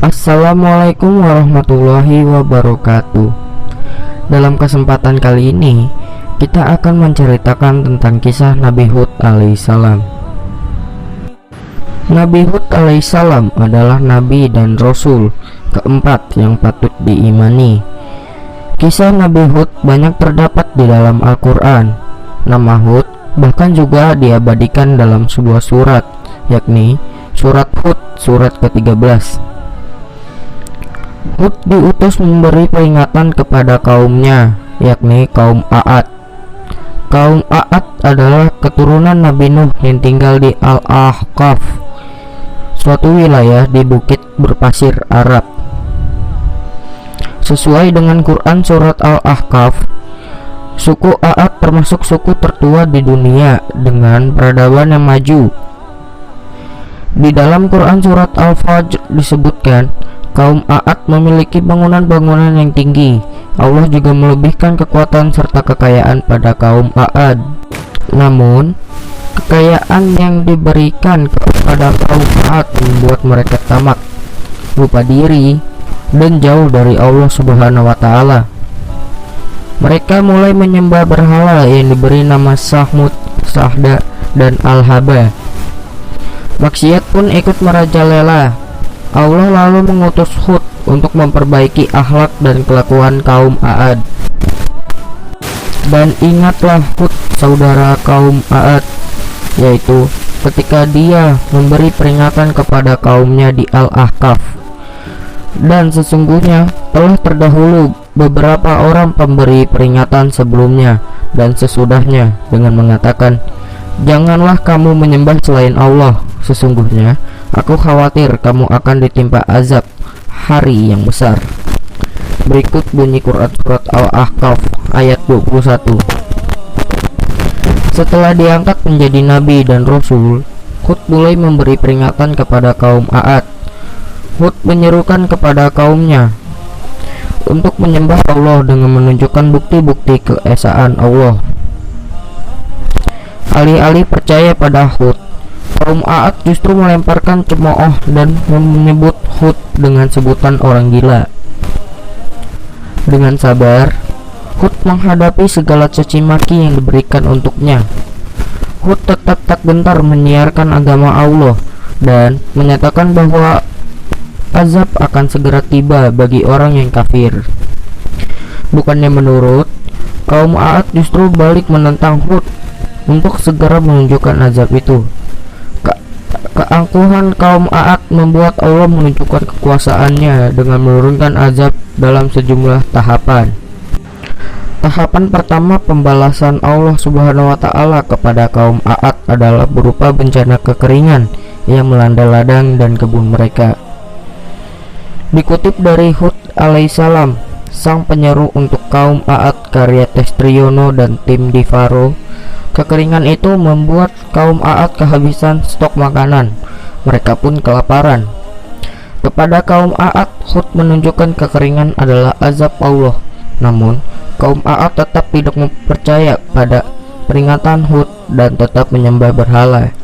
Assalamualaikum warahmatullahi wabarakatuh. Dalam kesempatan kali ini kita akan menceritakan tentang kisah Nabi Hud alaihissalam. Nabi Hud alaihissalam adalah nabi dan rasul keempat yang patut diimani. Kisah Nabi Hud banyak terdapat di dalam Al-Quran. Nama Hud bahkan juga diabadikan dalam sebuah surat, yakni surat Hud, surat ke-13. Hud diutus memberi peringatan kepada kaumnya, yakni kaum A'ad. Kaum A'ad adalah keturunan Nabi Nuh yang tinggal di Al-Ahqaf, suatu wilayah di bukit berpasir Arab. Sesuai dengan Quran surat Al-Ahqaf, suku A'ad termasuk suku tertua di dunia dengan peradaban yang maju. Di dalam Quran surat Al-Fajr disebutkan kaum A'ad memiliki bangunan-bangunan yang tinggi. Allah juga melebihkan kekuatan serta kekayaan pada kaum A'ad. Namun, kekayaan yang diberikan kepada kaum A'ad membuat mereka tamak, lupa diri, dan jauh dari Allah Subhanahu wa Ta'ala. Mereka mulai menyembah berhala yang diberi nama Sahmud, Sahda, dan Al-Haba. Maksiat pun ikut merajalela. Allah lalu mengutus Hud untuk memperbaiki akhlak dan kelakuan kaum A'ad. Dan ingatlah Hud, saudara kaum A'ad, yaitu ketika dia memberi peringatan kepada kaumnya di Al-Ahqaf. Dan sesungguhnya telah terdahulu beberapa orang pemberi peringatan sebelumnya dan sesudahnya dengan mengatakan, janganlah kamu menyembah selain Allah, sesungguhnya aku khawatir kamu akan ditimpa azab hari yang besar. Berikut bunyi Quran surat Al-Ahqaf ayat 21. Setelah diangkat menjadi nabi dan rasul, Hud mulai memberi peringatan kepada kaum A'ad. Hud menyerukan kepada kaumnya untuk menyembah Allah dengan menunjukkan bukti-bukti keesaan Allah. Alih-alih percaya pada Hud, kaum A'ad justru melemparkan cemooh dan menyebut Hud dengan sebutan orang gila. Dengan sabar, Hud menghadapi segala caci maki yang diberikan untuknya. Hud tetap tak gentar menyiarkan agama Allah dan menyatakan bahwa azab akan segera tiba bagi orang yang kafir. Bukannya menurut, kaum A'ad justru balik menentang Hud untuk segera menunjukkan azab itu. Keangkuhan kaum A'ad membuat Allah menunjukkan kekuasaannya dengan menurunkan azab dalam sejumlah tahapan. Tahapan pertama pembalasan Allah Subhanahu wa Ta'ala kepada kaum A'ad adalah berupa bencana kekeringan yang melanda ladang dan kebun mereka. Dikutip dari Hud alaihissalam, sang penyeru untuk kaum A'ad karya Testriono dan tim di Faro, kekeringan itu membuat kaum A'ad kehabisan stok makanan. Mereka pun kelaparan. Kepada kaum A'ad, Hud menunjukkan kekeringan adalah azab Allah. Namun, kaum A'ad tetap tidak percaya pada peringatan Hud dan tetap menyembah berhala.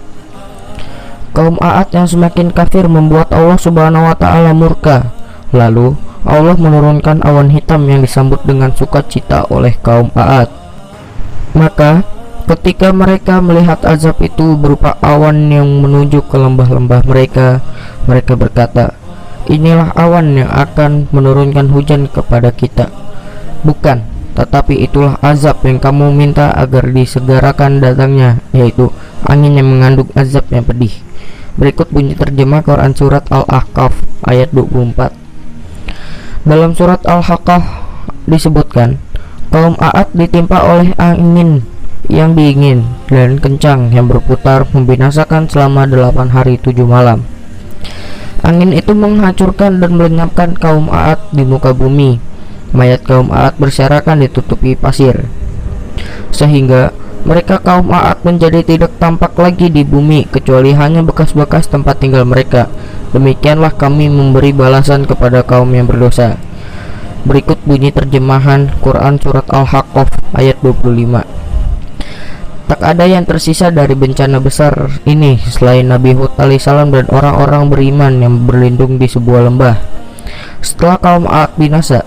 Kaum A'ad yang semakin kafir membuat Allah Subhanahu wa Ta'ala murka. Lalu, Allah menurunkan awan hitam yang disambut dengan sukacita oleh kaum A'ad. Maka, ketika mereka melihat azab itu berupa awan yang menuju ke lembah-lembah mereka, mereka berkata, inilah awan yang akan menurunkan hujan kepada kita. Bukan, tetapi itulah azab yang kamu minta agar disegerakan datangnya, yaitu angin yang mengandung azab yang pedih. Berikut bunyi terjemah Quran surat Al-Ahqaf ayat 24. Dalam surat Al-Ahqaf disebutkan, kaum A'ad ditimpa oleh angin yang dingin dan kencang yang berputar membinasakan selama 8 hari 7 malam. Angin itu menghancurkan dan melenyapkan kaum A'ad di muka bumi. Mayat kaum A'ad berserakan ditutupi pasir, sehingga mereka kaum A'ad menjadi tidak tampak lagi di bumi kecuali hanya bekas-bekas tempat tinggal mereka. Demikianlah kami memberi balasan kepada kaum yang berdosa. Berikut bunyi terjemahan Quran surat Al-Ahqaf ayat 25. Tak ada yang tersisa dari bencana besar ini selain Nabi Hud alaihissalam dan orang-orang beriman yang berlindung di sebuah lembah. Setelah kaum Ad binasa,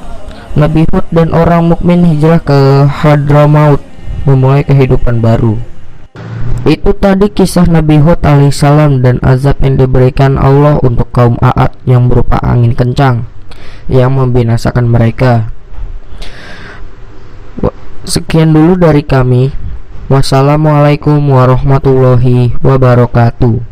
Nabi Hud dan orang mukmin hijrah ke Hadramaut, memulai kehidupan baru. Itu tadi kisah Nabi Hud alaihissalam dan azab yang diberikan Allah untuk kaum Ad yang berupa angin kencang yang membinasakan mereka. Sekian dulu dari kami. Wassalamualaikum warahmatullahi wabarakatuh.